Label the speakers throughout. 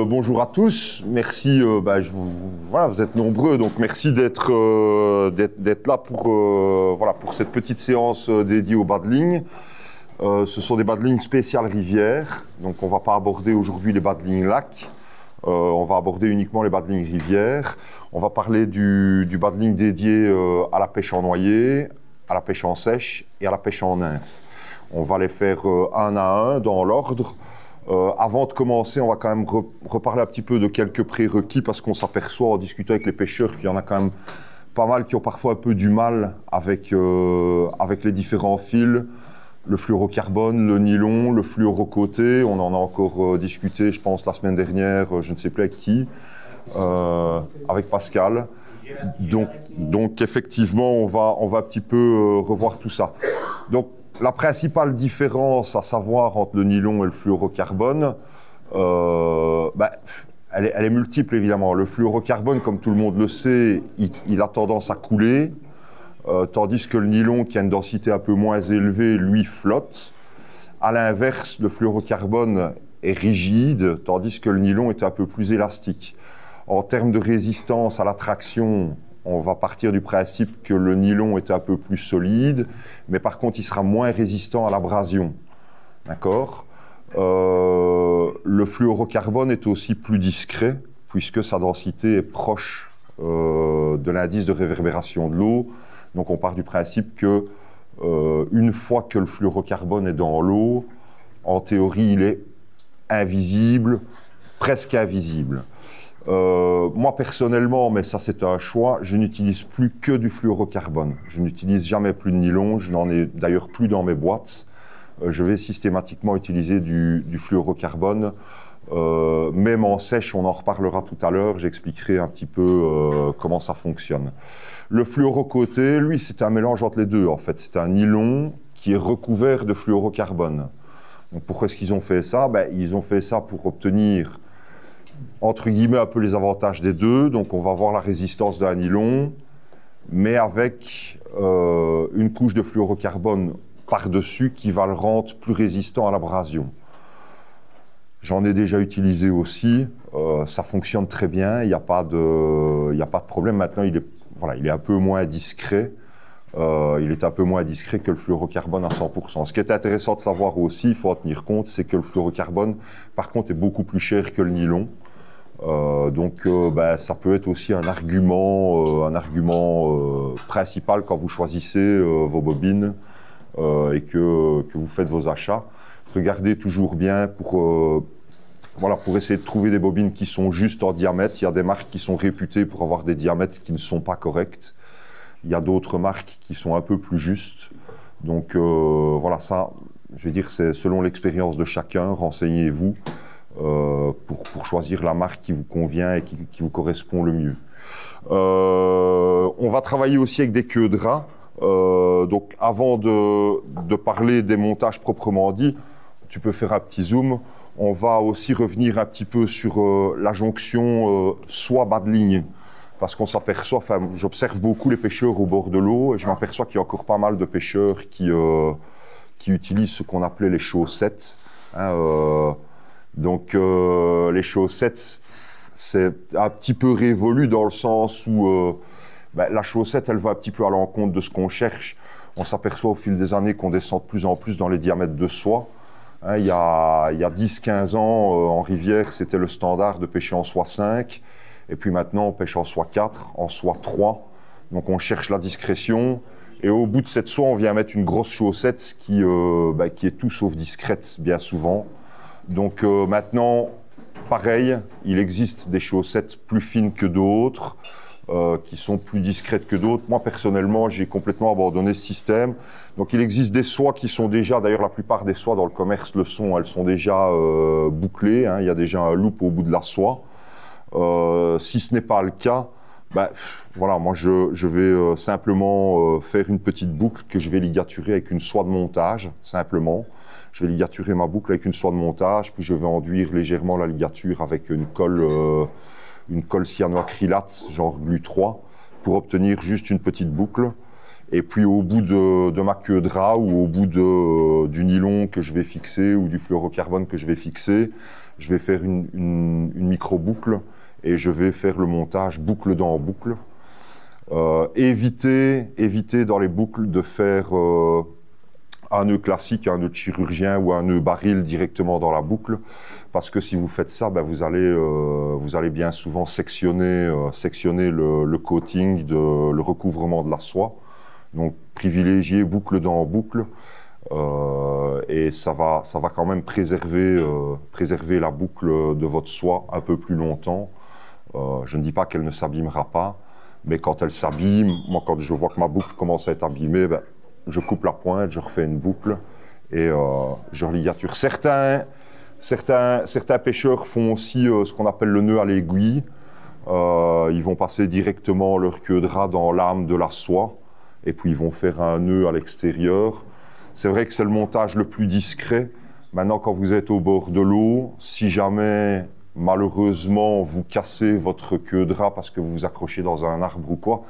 Speaker 1: bonjour à tous. Merci, voilà, vous êtes nombreux, donc merci d'être là pour cette petite séance dédiée aux bas de ligne. Ce sont des bas de ligne spéciales rivières, donc on ne va pas aborder aujourd'hui les bas de ligne lac. On va aborder uniquement les bas de ligne rivières. On va parler du bas de ligne dédié à la pêche en noyer, à la pêche en sèche et à la pêche en nymphe. On va les faire un à un dans l'ordre. Avant de commencer, on va quand même reparler un petit peu de quelques prérequis parce qu'on s'aperçoit en discutant avec les pêcheurs qu'il y en a quand même pas mal qui ont parfois un peu du mal avec les différents fils, le fluorocarbone, le nylon, le fluorocoté. On en a encore discuté, je pense, la semaine dernière, je ne sais plus avec qui, avec Pascal. Donc effectivement, on va un petit peu revoir tout ça. Donc, la principale différence à savoir entre le nylon et le fluorocarbone, elle est multiple évidemment. Le fluorocarbone, comme tout le monde le sait, il a tendance à couler, tandis que le nylon, qui a une densité un peu moins élevée, lui flotte. À l'inverse, le fluorocarbone est rigide, tandis que le nylon est un peu plus élastique. En termes de résistance à l'attraction, on va partir du principe que le nylon est un peu plus solide, mais par contre, il sera moins résistant à l'abrasion. D'accord ? Le fluorocarbone est aussi plus discret, puisque sa densité est proche de l'indice de réverbération de l'eau. Donc, on part du principe que une fois que le fluorocarbone est dans l'eau, en théorie, il est invisible, presque invisible. Moi personnellement, mais ça c'est un choix, je n'utilise plus que du fluorocarbone. Je n'utilise jamais plus de nylon, je n'en ai d'ailleurs plus dans mes boîtes. Je vais systématiquement utiliser du fluorocarbone. Même en sèche, on en reparlera tout à l'heure, j'expliquerai un petit peu comment ça fonctionne. Le fluorocoté, lui, c'est un mélange entre les deux en fait. C'est un nylon qui est recouvert de fluorocarbone. Donc pourquoi est-ce qu'ils ont fait ça ? Ils ont fait ça pour obtenir entre guillemets un peu les avantages des deux, donc on va avoir la résistance d'un nylon, mais avec une couche de fluorocarbone par-dessus qui va le rendre plus résistant à l'abrasion. J'en ai déjà utilisé aussi, ça fonctionne très bien, il n'y a pas de problème. Maintenant, il est un peu moins discret, il est un peu moins discret que le fluorocarbone à 100%. Ce qui est intéressant de savoir aussi, il faut en tenir compte, c'est que le fluorocarbone, par contre, est beaucoup plus cher que le nylon. Ça peut être aussi un argument principal quand vous choisissez vos bobines et que vous faites vos achats. Regardez toujours bien pour essayer de trouver des bobines qui sont justes en diamètre. Il y a des marques qui sont réputées pour avoir des diamètres qui ne sont pas corrects. Il y a d'autres marques qui sont un peu plus justes. Donc ça, je veux dire, c'est selon l'expérience de chacun, renseignez-vous. Pour choisir la marque qui vous convient et qui vous correspond le mieux. On va travailler aussi avec des queues de rat. Donc avant de parler des montages proprement dit, tu peux faire un petit zoom. On va aussi revenir un petit peu sur la jonction soie bas de ligne. Parce qu'on s'aperçoit, j'observe beaucoup les pêcheurs au bord de l'eau et je m'aperçois qu'il y a encore pas mal de pêcheurs qui utilisent ce qu'on appelait les chaussettes. Donc les chaussettes, c'est un petit peu révolu dans le sens où la chaussette, elle va un petit peu à l'encontre de ce qu'on cherche. On s'aperçoit au fil des années qu'on descend de plus en plus dans les diamètres de soie. Il y a 10-15 ans, en rivière, c'était le standard de pêcher en soie 5. Et puis maintenant, on pêche en soie 4, en soie 3. Donc on cherche la discrétion. Et au bout de cette soie, on vient mettre une grosse chaussette qui est tout sauf discrète, bien souvent. Donc maintenant, pareil, il existe des chaussettes plus fines que d'autres, qui sont plus discrètes que d'autres. Moi, personnellement, j'ai complètement abandonné ce système. Donc il existe des soies qui sont déjà, d'ailleurs la plupart des soies dans le commerce le sont, elles sont déjà bouclées, il y a déjà un loop au bout de la soie. Si ce n'est pas le cas, moi je vais simplement faire une petite boucle que je vais ligaturer avec une soie de montage, simplement. Je vais ligaturer ma boucle avec une soie de montage, puis je vais enduire légèrement la ligature avec une colle cyanoacrylate, genre Glu 3, pour obtenir juste une petite boucle. Et puis au bout de ma queue de rat ou au bout du nylon que je vais fixer ou du fluorocarbone que je vais fixer, je vais faire une micro-boucle et je vais faire le montage boucle dans boucle. Éviter dans les boucles de faire un nœud classique, un nœud de chirurgien ou un nœud baril directement dans la boucle, parce que si vous faites ça, ben vous allez bien souvent sectionner le coating, le recouvrement de la soie. Donc privilégiez boucle dans boucle et ça va quand même préserver la boucle de votre soie un peu plus longtemps. Je ne dis pas qu'elle ne s'abîmera pas, mais quand elle s'abîme, moi quand je vois que ma boucle commence à être abîmée, ben, je coupe la pointe, je refais une boucle et je religature. Certains pêcheurs font aussi ce qu'on appelle le nœud à l'aiguille. Ils vont passer directement leur queue de rat dans l'âme de la soie et puis ils vont faire un nœud à l'extérieur. C'est vrai que c'est le montage le plus discret. Maintenant, quand vous êtes au bord de l'eau, si jamais malheureusement vous cassez votre queue de rat parce que vous vous accrochez dans un arbre ou quoi,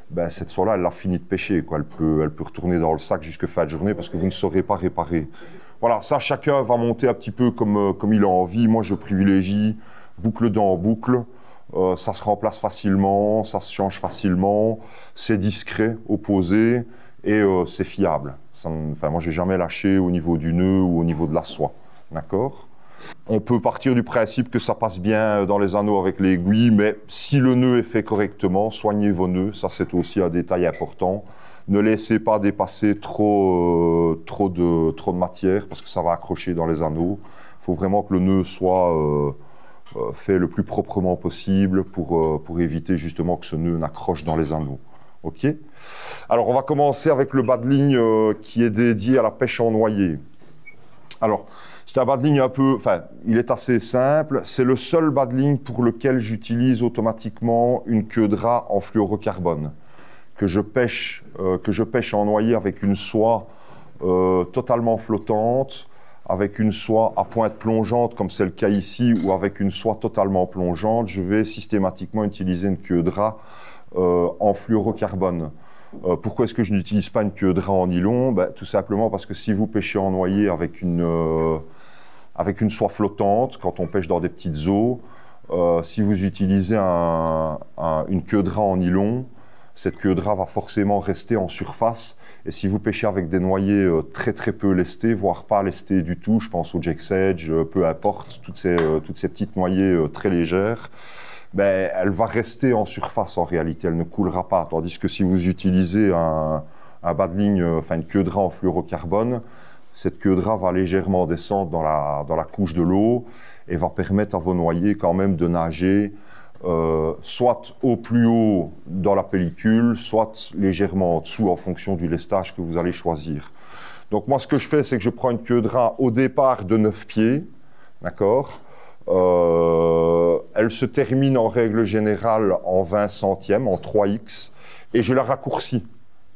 Speaker 1: ben, cette soie-là, elle a fini de pêcher, quoi. Elle peut retourner dans le sac jusqu'à fin de journée parce que vous ne saurez pas réparer. Voilà, ça, chacun va monter un petit peu comme il a envie. Moi, je privilégie boucle dans boucle. Ça se remplace facilement, ça se change facilement. C'est discret, opposé et c'est fiable. Enfin, moi, j'ai jamais lâché au niveau du nœud ou au niveau de la soie. D'accord ? On peut partir du principe que ça passe bien dans les anneaux avec l'aiguille, mais si le nœud est fait correctement, soignez vos nœuds, ça c'est aussi un détail important. Ne laissez pas dépasser trop de matière parce que ça va accrocher dans les anneaux. Il faut vraiment que le nœud soit fait le plus proprement possible pour éviter justement que ce nœud n'accroche dans les anneaux. Ok ? Alors on va commencer avec le bas de ligne qui est dédié à la pêche en noyer. Alors, c'est un bas de ligne il est assez simple. C'est le seul bas de ligne pour lequel j'utilise automatiquement une queue de rat en fluorocarbone que je pêche en noyer avec une soie totalement flottante, avec une soie à pointe plongeante comme c'est le cas ici, ou avec une soie totalement plongeante. Je vais systématiquement utiliser une queue de rat en fluorocarbone. Pourquoi est-ce que je n'utilise pas une queue de rat en nylon? Tout simplement parce que si vous pêchez en noyer avec une soie flottante, quand on pêche dans des petites eaux, si vous utilisez une queue de rat en nylon, cette queue de rat va forcément rester en surface. Et si vous pêchez avec des noyers très très peu lestés, voire pas lestés du tout, je pense au Jack Sedge, peu importe, toutes ces petites noyers très légères, elle va rester en surface en réalité, elle ne coulera pas. Tandis que si vous utilisez un bas de ligne, une queue de rat en fluorocarbone, cette queue de rat va légèrement descendre dans la couche de l'eau et va permettre à vos noyers quand même de nager soit au plus haut dans la pellicule, soit légèrement en dessous en fonction du lestage que vous allez choisir. Donc moi ce que je fais, c'est que je prends une queue de rat au départ de 9 pieds, d'accord ? Elle se termine en règle générale en 20 centièmes, en 3x, et je la raccourcis.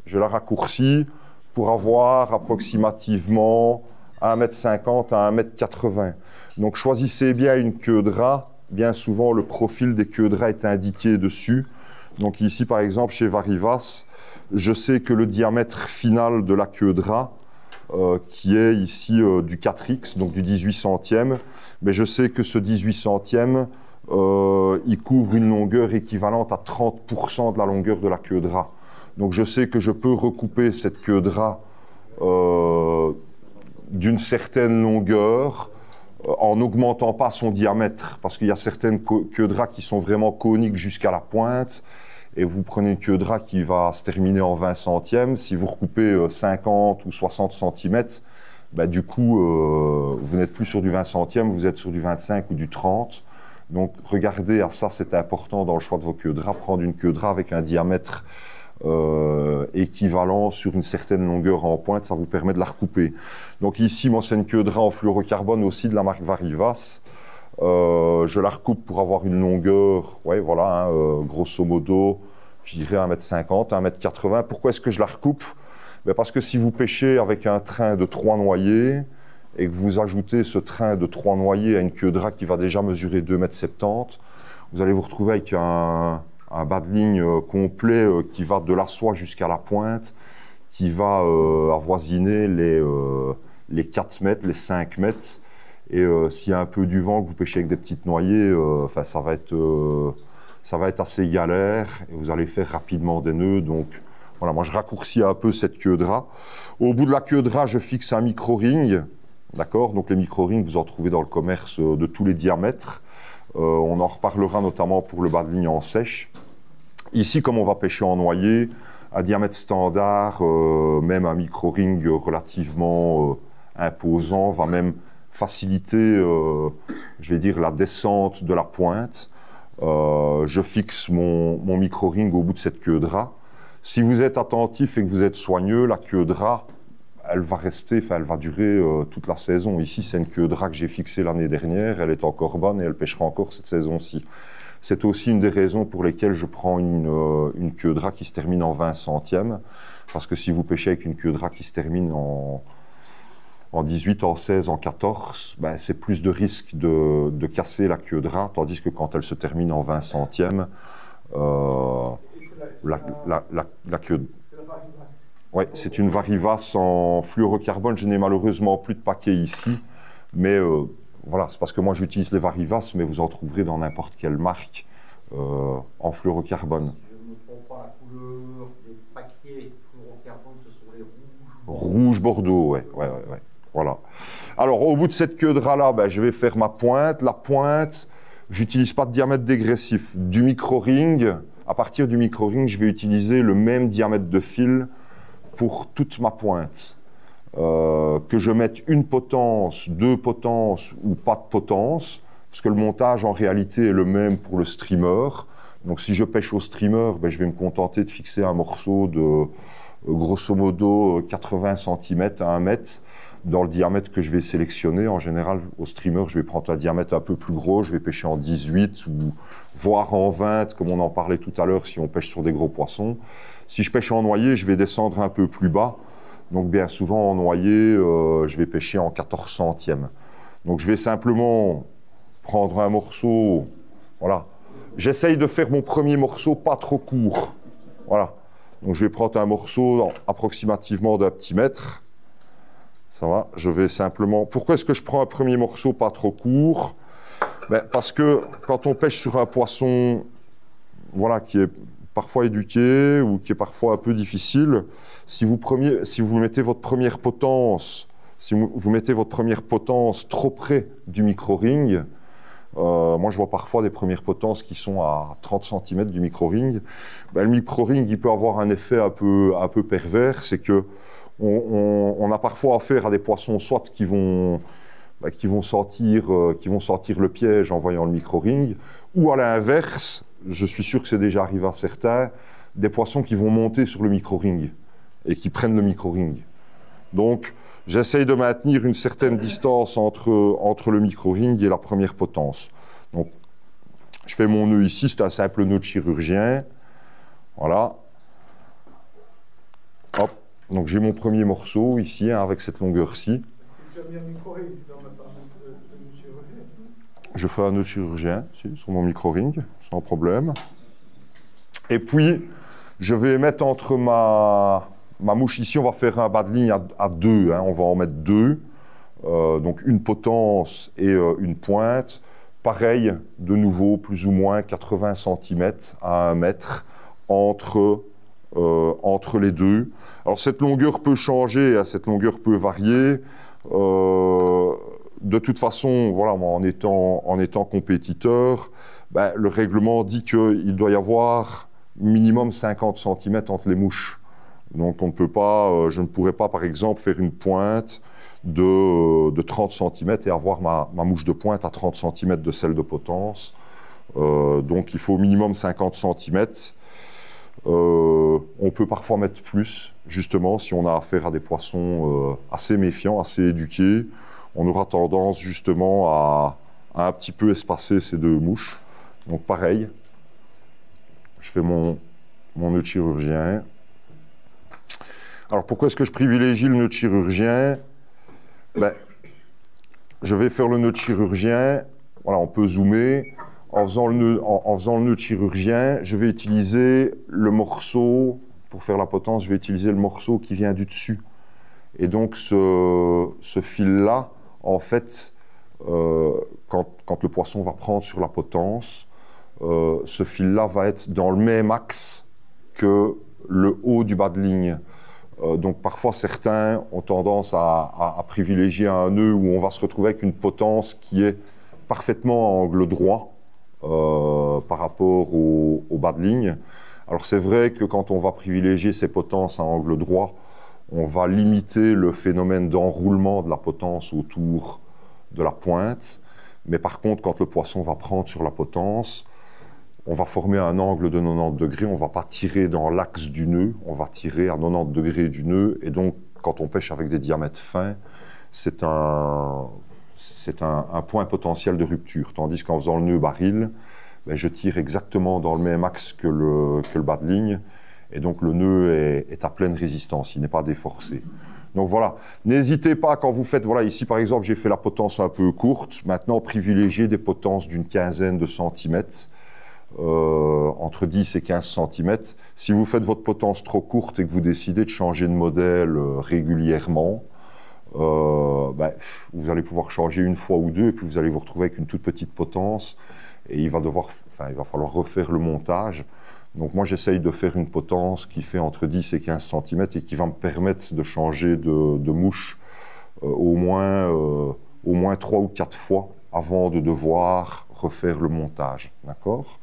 Speaker 1: Je la raccourcis pour avoir approximativement 1,50 m à 1,80 m. Donc choisissez bien une queue de rat. Bien souvent, le profil des queues de rat est indiqué dessus. Donc ici, par exemple, chez Varivas, je sais que le diamètre final de la queue de rat, qui est ici du 4x, donc du 18 centièmes, mais je sais que ce 18 centièmes, il couvre une longueur équivalente à 30% de la longueur de la queue de rat. Donc je sais que je peux recouper cette queue de rat d'une certaine longueur en n'augmentant pas son diamètre, parce qu'il y a certaines queues de rat qui sont vraiment coniques jusqu'à la pointe, et vous prenez une queue de rat qui va se terminer en 20 centièmes, si vous recoupez 50 ou 60 cm, du coup, vous n'êtes plus sur du 20 centièmes, vous êtes sur du 25 ou du 30. Donc regardez à ça, c'est important dans le choix de vos queues de rat, prendre une queue de rat avec un diamètre équivalent sur une certaine longueur en pointe, ça vous permet de la recouper. Donc ici, moi, c'est une queue de rat en fluorocarbone aussi de la marque Varivas. Je la recoupe pour avoir une longueur, grosso modo, je dirais 1,50 m, 1,80 m. Pourquoi est-ce que je la recoupe? Parce que si vous pêchez avec un train de 3 noyers et que vous ajoutez ce train de 3 noyers à une queue de rat qui va déjà mesurer 2,70 m, vous allez vous retrouver avec un bas de ligne complet qui va de la soie jusqu'à la pointe, qui va avoisiner les 4 mètres, les 5 mètres. Et s'il y a un peu du vent, que vous pêchez avec des petites noyées, enfin, ça va être assez galère et vous allez faire rapidement des nœuds. Donc voilà, moi je raccourcis un peu cette queue de rat. Au bout de la queue de rat, je fixe un micro-ring. D'accord? Donc les micro-rings, vous en trouvez dans le commerce de tous les diamètres. On en reparlera notamment pour le bas de ligne en sèche. Ici, comme on va pêcher en noyer, à diamètre standard, même un micro-ring relativement imposant va même faciliter, je vais dire, la descente de la pointe. Je fixe mon micro-ring au bout de cette queue de rat. Si vous êtes attentif et que vous êtes soigneux, la queue de rat, elle va rester, enfin, elle va durer toute la saison. Ici, c'est une queue de rat que j'ai fixée l'année dernière. Elle est encore bonne et elle pêchera encore cette saison-ci. C'est aussi une des raisons pour lesquelles je prends une queue de rat qui se termine en 20 centièmes. Parce que si vous pêchez avec une queue de rat qui se termine en 18, en 16, en 14, ben, c'est plus de risque de casser la queue de rat. Tandis que quand elle se termine en 20 centièmes, la queue... Oui, c'est une Varivasse en fluorocarbone. Je n'ai malheureusement plus de paquet ici, mais voilà, c'est parce que moi j'utilise les Varivasses, mais vous en trouverez dans n'importe quelle marque en fluorocarbone.
Speaker 2: Je ne me trompe pas, la couleur des paquets fluorocarbone, ce sont les rouges.
Speaker 1: Rouge Bordeaux, ouais. Voilà. Alors, au bout de cette queue de rat-là, ben, je vais faire ma pointe. La pointe, j'utilise pas de diamètre dégressif. Du micro-ring, à partir du micro-ring, je vais utiliser le même diamètre de fil pour toute ma pointe. Que je mette une potence, deux potences ou pas de potence, parce que le montage en réalité est le même pour le streamer. Donc si je pêche au streamer, ben, je vais me contenter de fixer un morceau de grosso modo 80 cm à 1 mètre dans le diamètre que je vais sélectionner. En général, au streamer, je vais prendre un diamètre un peu plus gros, je vais pêcher en 18 ou voire en 20, comme on en parlait tout à l'heure si on pêche sur des gros poissons. Si je pêche en noyer, je vais descendre un peu plus bas. Donc bien souvent en noyer, je vais pêcher en 14 centièmes. Donc je vais simplement prendre un morceau, voilà. J'essaye de faire mon premier morceau pas trop court. Voilà. Donc je vais prendre un morceau approximativement d'un petit mètre. Ça va, je vais simplement... Pourquoi est-ce que je prends un premier morceau pas trop court? Ben, parce que quand on pêche sur un poisson, voilà, qui est parfois éduqué ou qui est parfois un peu difficile, si vous mettez votre première potence, trop près du micro-ring, moi je vois parfois des premières potences qui sont à 30 cm du micro-ring, ben, le micro-ring il peut avoir un effet un peu pervers, c'est que on a parfois affaire à des poissons soit qui vont sentir le piège en voyant le micro-ring, ou à l'inverse, je suis sûr que c'est déjà arrivé à certains, des poissons qui vont monter sur le micro-ring et qui prennent le micro-ring. Donc, j'essaye de maintenir une certaine distance entre le micro-ring et la première potence. Donc, je fais mon nœud ici, c'est un simple nœud de chirurgien. Voilà. Hop. Donc, j'ai mon premier morceau ici, hein, avec cette longueur-ci. Je fais un nœud de chirurgien sur mon micro-ring, sans problème. Et puis, je vais mettre entre ma mouche ici, on va faire un bas de ligne à 2, hein, on va en mettre 2. Donc une potence et une pointe. Pareil, de nouveau, plus ou moins 80 cm à 1 mètre entre les deux. Alors cette longueur peut changer, hein, cette longueur peut varier. De toute façon, voilà, moi, en étant compétiteur, ben, le règlement dit qu'il doit y avoir minimum 50 cm entre les mouches. Donc on ne peut pas, je ne pourrais pas, par exemple, faire une pointe de 30 cm et avoir ma mouche de pointe à 30 cm de celle de potence. Donc il faut au minimum 50 cm. On peut parfois mettre plus, justement, si on a affaire à des poissons assez méfiants, assez éduqués. On aura tendance, justement, à un petit peu espacer ces deux mouches. Donc pareil, je fais mon nœud de chirurgien. Alors pourquoi est-ce que je privilégie le nœud de chirurgien? Ben, je vais faire le nœud de chirurgien, voilà, on peut zoomer. En faisant le nœud de chirurgien, je vais utiliser le morceau, pour faire la potence, je vais utiliser le morceau qui vient du dessus. Et donc ce fil-là, en fait, quand le poisson va prendre sur la potence, ce fil-là va être dans le même axe que le haut du bas de ligne. Donc parfois certains ont tendance à privilégier un nœud où on va se retrouver avec une potence qui est parfaitement à angle droit par rapport au bas de ligne. Alors c'est vrai que quand on va privilégier ces potences à angle droit, on va limiter le phénomène d'enroulement de la potence autour de la pointe. Mais par contre, quand le poisson va prendre sur la potence, on va former un angle de 90 degrés, on ne va pas tirer dans l'axe du nœud, on va tirer à 90 degrés du nœud. Et donc, quand on pêche avec des diamètres fins, c'est un point potentiel de rupture. Tandis qu'en faisant le nœud baril, ben, je tire exactement dans le même axe que le bas de ligne. Et donc, le nœud est à pleine résistance, il n'est pas déforcé. Donc voilà, n'hésitez pas quand vous faites, voilà, ici par exemple, j'ai fait la potence un peu courte. Maintenant, privilégiez des potences d'une quinzaine de centimètres. Entre 10 et 15 cm. Si vous faites votre potence trop courte et que vous décidez de changer de modèle régulièrement, ben, vous allez pouvoir changer une fois ou deux et puis vous allez vous retrouver avec une toute petite potence et il va falloir refaire le montage. Donc moi j'essaye de faire une potence qui fait entre 10 et 15 cm et qui va me permettre de changer de mouche au moins 3 ou 4 fois avant de devoir refaire le montage. D'accord ?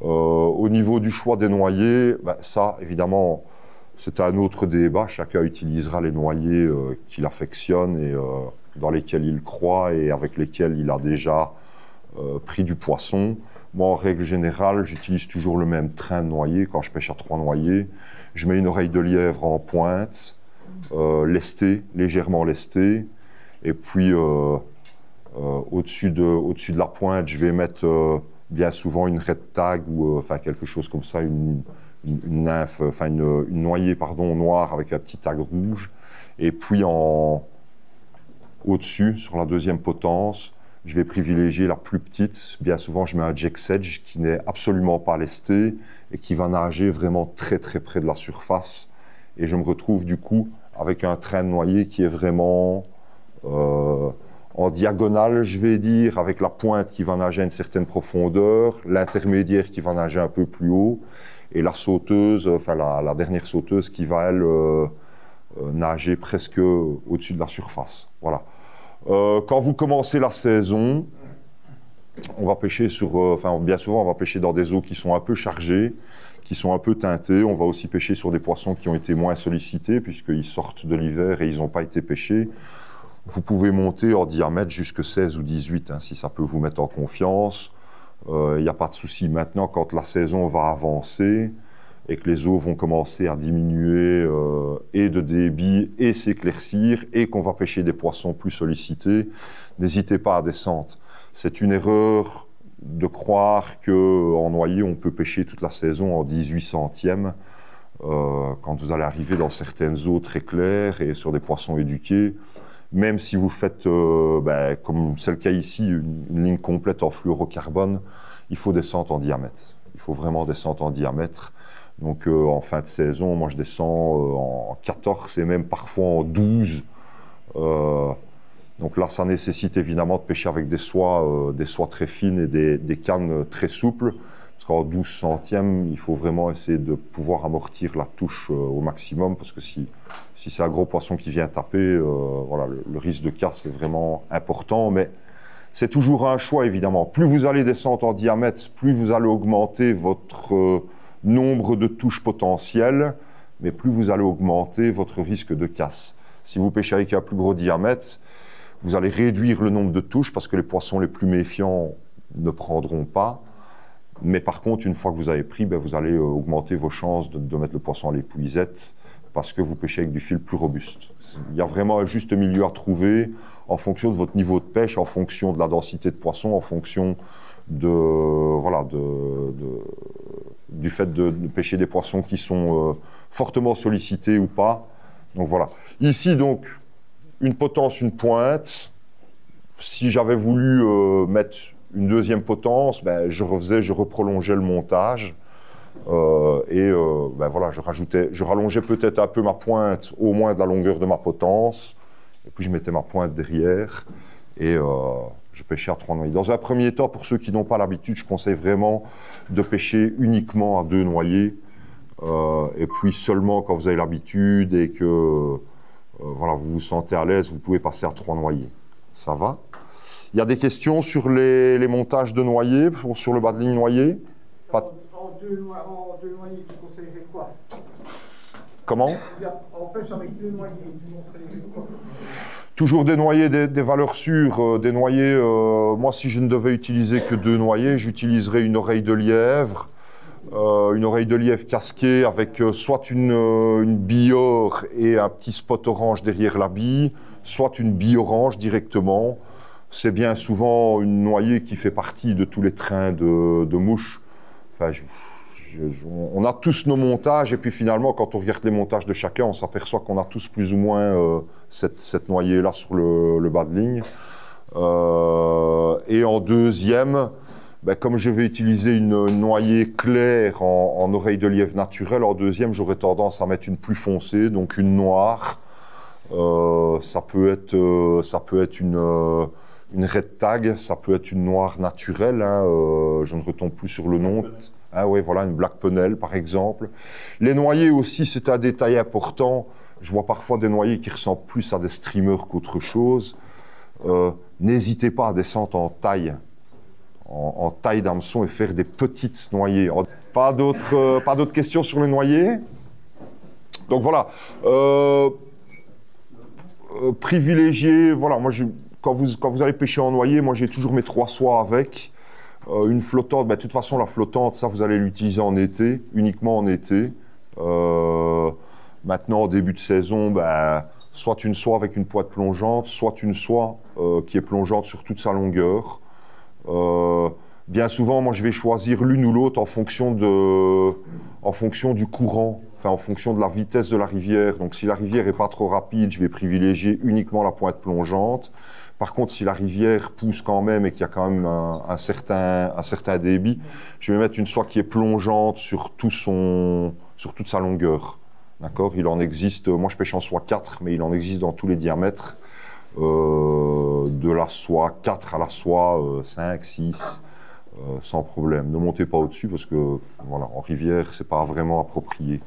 Speaker 1: Au niveau du choix des noyers, ben ça, évidemment, c'est un autre débat. Chacun utilisera les noyers qu'il affectionne et dans lesquels il croit et avec lesquels il a déjà pris du poisson. Moi, en règle générale, j'utilise toujours le même train de noyer. Quand je pêche à 3 noyers, je mets une oreille de lièvre en pointe, lestée, légèrement lestée. Et puis, au-dessus de la pointe, je vais mettre... bien souvent une red tag ou enfin quelque chose comme ça, une nymphe, enfin une noyée pardon, noire avec un petit tag rouge. Et puis au-dessus, sur la deuxième potence, je vais privilégier la plus petite. Bien souvent, je mets un Jack Sedge qui n'est absolument pas lesté et qui va nager vraiment très très près de la surface. Et je me retrouve du coup avec un train de noyer qui est vraiment... en diagonale, je vais dire, avec la pointe qui va nager à une certaine profondeur, l'intermédiaire qui va nager un peu plus haut, et la sauteuse, enfin la dernière sauteuse qui va, elle, nager presque au-dessus de la surface. Voilà. Quand vous commencez la saison, on va pêcher bien souvent, on va pêcher dans des eaux qui sont un peu chargées, qui sont un peu teintées. On va aussi pêcher sur des poissons qui ont été moins sollicités, puisqu'ils sortent de l'hiver et ils n'ont pas été pêchés. Vous pouvez monter en diamètre jusque 16 ou 18, hein, si ça peut vous mettre en confiance. Il n'y a pas de souci. Maintenant, quand la saison va avancer et que les eaux vont commencer à diminuer et de débit et s'éclaircir et qu'on va pêcher des poissons plus sollicités, n'hésitez pas à descendre. C'est une erreur de croire qu'en noyer, on peut pêcher toute la saison en 18 centièmes. Quand vous allez arriver dans certaines eaux très claires et sur des poissons éduqués, même si vous faites, comme c'est le cas ici, une ligne complète en fluorocarbone, il faut descendre en diamètre. Il faut vraiment descendre en diamètre. Donc en fin de saison, moi je descends en 14 et même parfois en 12. Donc là, ça nécessite évidemment de pêcher avec des soies très fines et des cannes très souples. Parce qu'en 12 centièmes, il faut vraiment essayer de pouvoir amortir la touche au maximum, parce que si c'est un gros poisson qui vient taper, voilà, le risque de casse est vraiment important. Mais c'est toujours un choix, évidemment. Plus vous allez descendre en diamètre, plus vous allez augmenter votre nombre de touches potentielles, mais plus vous allez augmenter votre risque de casse. Si vous pêchez avec un plus gros diamètre, vous allez réduire le nombre de touches, parce que les poissons les plus méfiants ne prendront pas. Mais par contre, une fois que vous avez pris, vous allez augmenter vos chances de mettre le poisson à l'épuisette parce que vous pêchez avec du fil plus robuste. Il y a vraiment un juste milieu à trouver en fonction de votre niveau de pêche, en fonction de la densité de poisson, en fonction du fait de pêcher des poissons qui sont fortement sollicités ou pas. Donc voilà. Ici, donc, une potence, une pointe. Si j'avais voulu mettre une deuxième potence, je reprolongeais le montage voilà, je rallongeais peut-être un peu ma pointe au moins de la longueur de ma potence, et puis je mettais ma pointe derrière, Et je pêchais à 3 noyés. Dans un premier temps, pour ceux qui n'ont pas l'habitude, je conseille vraiment de pêcher uniquement à 2 noyés. Et puis seulement quand vous avez l'habitude et que voilà, vous vous sentez à l'aise, vous pouvez passer à 3 noyés. Ça va? Il y a des questions sur les montages de noyés, sur le bas de ligne noyé?
Speaker 2: En deux noyés, tu conseillerais quoi?
Speaker 1: Comment?
Speaker 2: En pêche avec 2 noyés, tu conseillerais quoi?
Speaker 1: Toujours des noyés, des valeurs sûres. Des noyés, moi, si je ne devais utiliser que 2 noyés, j'utiliserais une oreille de lièvre. Une oreille de lièvre casquée avec soit une bille or et un petit spot orange derrière la bille, soit une bille orange directement. C'est bien souvent une noyée qui fait partie de tous les trains de mouches. Enfin, on a tous nos montages et puis finalement, quand on regarde les montages de chacun, on s'aperçoit qu'on a tous plus ou moins cette noyée-là sur le bas de ligne. Et en deuxième, ben, comme je vais utiliser une noyée claire en oreille de lièvre naturelle, en deuxième, j'aurais tendance à mettre une plus foncée, donc une noire. Ça peut être une red tag, ça peut être une noire naturelle, hein, je ne retombe plus sur le nom. Ah ouais, voilà, une black pennel par exemple. Les noyés aussi, c'est un détail important. Je vois parfois des noyés qui ressemblent plus à des streamers qu'autre chose. N'hésitez pas à descendre en taille. En taille d'hameçon et faire des petites noyées. Pas d'autres questions sur les noyés? Donc voilà. Privilégier, voilà, moi quand vous allez pêcher en noyer, moi j'ai toujours mes 3 soies avec. Une flottante, ben, de toute façon la flottante, ça vous allez l'utiliser en été, uniquement en été. Maintenant, en début de saison, ben, soit une soie avec une pointe plongeante, soit une soie qui est plongeante sur toute sa longueur. Bien souvent, moi je vais choisir l'une ou l'autre en fonction du courant, enfin en fonction de la vitesse de la rivière. Donc si la rivière n'est pas trop rapide, je vais privilégier uniquement la pointe plongeante. Par contre, si la rivière pousse quand même et qu'il y a quand même un certain débit, je vais mettre une soie qui est plongeante sur toute sa longueur. D'accord? Il en existe, moi je pêche en soie 4, mais il en existe dans tous les diamètres. De la soie 4 à la soie 5, 6, sans problème. Ne montez pas au-dessus parce que voilà, en rivière, c'est pas vraiment approprié.